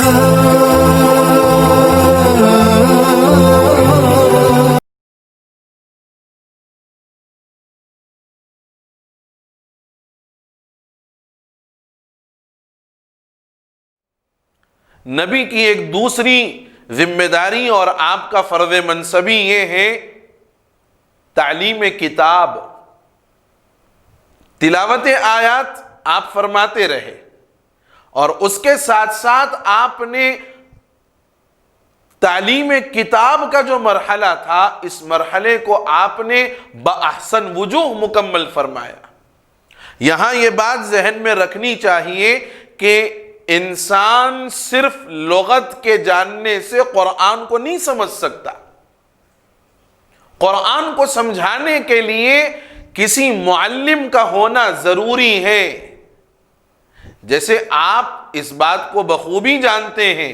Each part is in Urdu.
نبی کی ایک دوسری ذمہ داری اور آپ کا فرض منصبی یہ ہے تعلیم کتاب، تلاوت آیات آپ فرماتے رہے، اور اس کے ساتھ ساتھ آپ نے تعلیم کتاب کا جو مرحلہ تھا، اس مرحلے کو آپ نے بأحسن وجوہ مکمل فرمایا۔ یہاں یہ بات ذہن میں رکھنی چاہیے کہ انسان صرف لغت کے جاننے سے قرآن کو نہیں سمجھ سکتا۔ قرآن کو سمجھانے کے لیے کسی معلم کا ہونا ضروری ہے۔ جیسے آپ اس بات کو بخوبی جانتے ہیں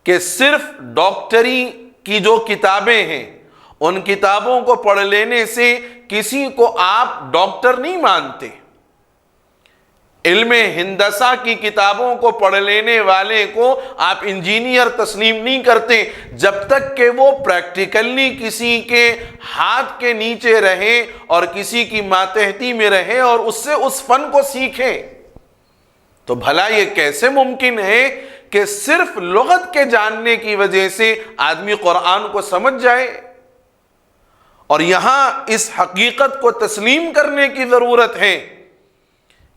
کہ صرف ڈاکٹری کی جو کتابیں ہیں، ان کتابوں کو پڑھ لینے سے کسی کو آپ ڈاکٹر نہیں مانتے۔ علم ہندسہ کی کتابوں کو پڑھ لینے والے کو آپ انجینئر تسلیم نہیں کرتے جب تک کہ وہ پریکٹیکلی کسی کے ہاتھ کے نیچے رہے اور کسی کی ماتحتی میں رہے اور اس سے اس فن کو سیکھے۔ تو بھلا یہ کیسے ممکن ہے کہ صرف لغت کے جاننے کی وجہ سے آدمی قرآن کو سمجھ جائے؟ اور یہاں اس حقیقت کو تسلیم کرنے کی ضرورت ہے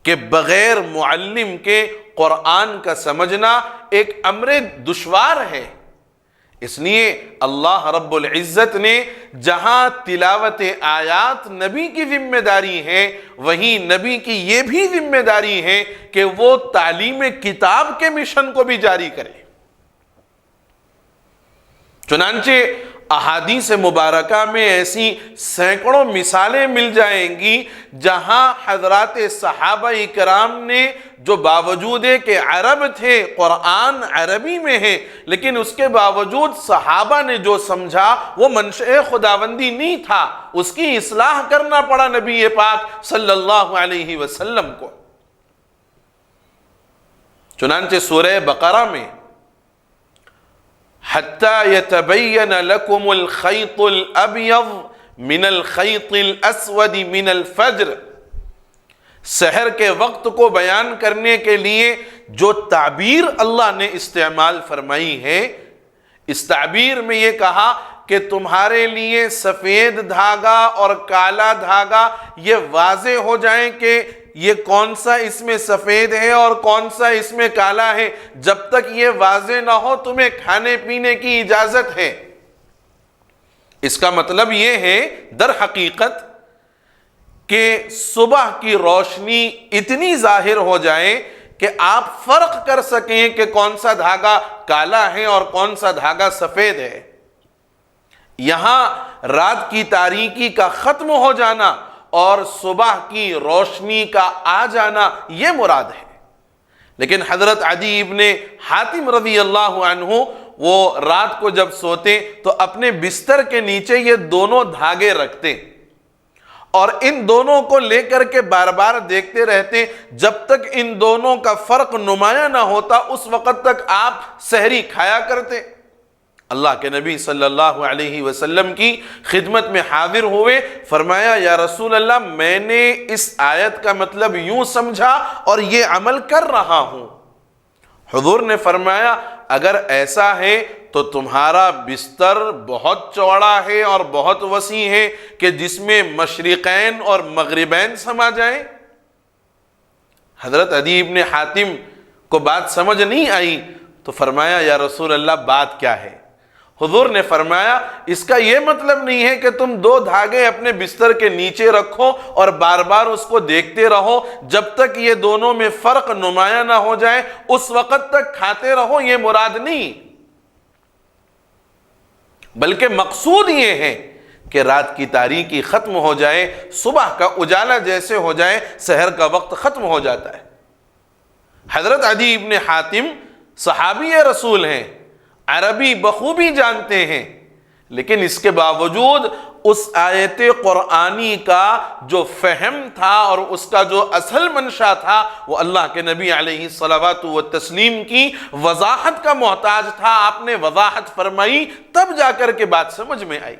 کہ بغیر معلم کے قرآن کا سمجھنا ایک امر دشوار ہے۔ اس لیے اللہ رب العزت نے جہاں تلاوت آیات نبی کی ذمہ داری ہے، وہیں نبی کی یہ بھی ذمہ داری ہے کہ وہ تعلیم کتاب کے مشن کو بھی جاری کرے۔ چنانچہ احادیث مبارکہ میں ایسی سینکڑوں مثالیں مل جائیں گی جہاں حضرات صحابہ کرام نے جو باوجود کہ عرب تھے، قرآن عربی میں ہے، لیکن اس کے باوجود صحابہ نے جو سمجھا وہ منشأ خداوندی نہیں تھا، اس کی اصلاح کرنا پڑا نبی پاک صلی اللہ علیہ وسلم کو۔ چنانچہ سورہ بقرہ میں حَتَّى يَتَبَيَّنَ لَكُمُ الْخَيْطُ الْأَبْيَضُ مِنَ الْخَيْطِ الْأَسْوَدِ مِنَ الْفَجْرِ، سحر کے وقت کو بیان کرنے کے لیے جو تعبیر اللہ نے استعمال فرمائی ہے، اس تعبیر میں یہ کہا کہ تمہارے لیے سفید دھاگا اور کالا دھاگا یہ واضح ہو جائیں کہ یہ کون سا اس میں سفید ہے اور کون سا اس میں کالا ہے۔ جب تک یہ واضح نہ ہو تمہیں کھانے پینے کی اجازت ہے۔ اس کا مطلب یہ ہے در حقیقت کہ صبح کی روشنی اتنی ظاہر ہو جائے کہ آپ فرق کر سکیں کہ کون سا دھاگا کالا ہے اور کون سا دھاگا سفید ہے۔ یہاں رات کی تاریکی کا ختم ہو جانا اور صبح کی روشنی کا آ جانا یہ مراد ہے۔ لیکن حضرت عدی ابن حاتم رضی اللہ عنہ وہ رات کو جب سوتے تو اپنے بستر کے نیچے یہ دونوں دھاگے رکھتے اور ان دونوں کو لے کر کے بار بار دیکھتے رہتے، جب تک ان دونوں کا فرق نمایاں نہ ہوتا اس وقت تک آپ سحری کھایا کرتے۔ اللہ کے نبی صلی اللہ علیہ وسلم کی خدمت میں حاضر ہوئے، فرمایا یا رسول اللہ میں نے اس آیت کا مطلب یوں سمجھا اور یہ عمل کر رہا ہوں۔ حضور نے فرمایا اگر ایسا ہے تو تمہارا بستر بہت چوڑا ہے اور بہت وسیع ہے کہ جس میں مشرقین اور مغربین سما جائیں۔ حضرت عدی ابن حاتم کو بات سمجھ نہیں آئی تو فرمایا یا رسول اللہ بات کیا ہے؟ حضور نے فرمایا اس کا یہ مطلب نہیں ہے کہ تم دو دھاگے اپنے بستر کے نیچے رکھو اور بار بار اس کو دیکھتے رہو، جب تک یہ دونوں میں فرق نمایاں نہ ہو جائے اس وقت تک کھاتے رہو، یہ مراد نہیں، بلکہ مقصود یہ ہے کہ رات کی تاریکی ختم ہو جائے، صبح کا اجالا جیسے ہو جائے، سحر کا وقت ختم ہو جاتا ہے۔ حضرت عدی ابن حاتم صحابی رسول ہیں، عربی بخوبی جانتے ہیں، لیکن اس کے باوجود اس آیت قرآنی کا جو فہم تھا اور اس کا جو اصل منشا تھا وہ اللہ کے نبی علیہ الصلوۃ والتسلیم کی وضاحت کا محتاج تھا. آپ نے وضاحت فرمائی، تب جا کر کے بات سمجھ میں آئی.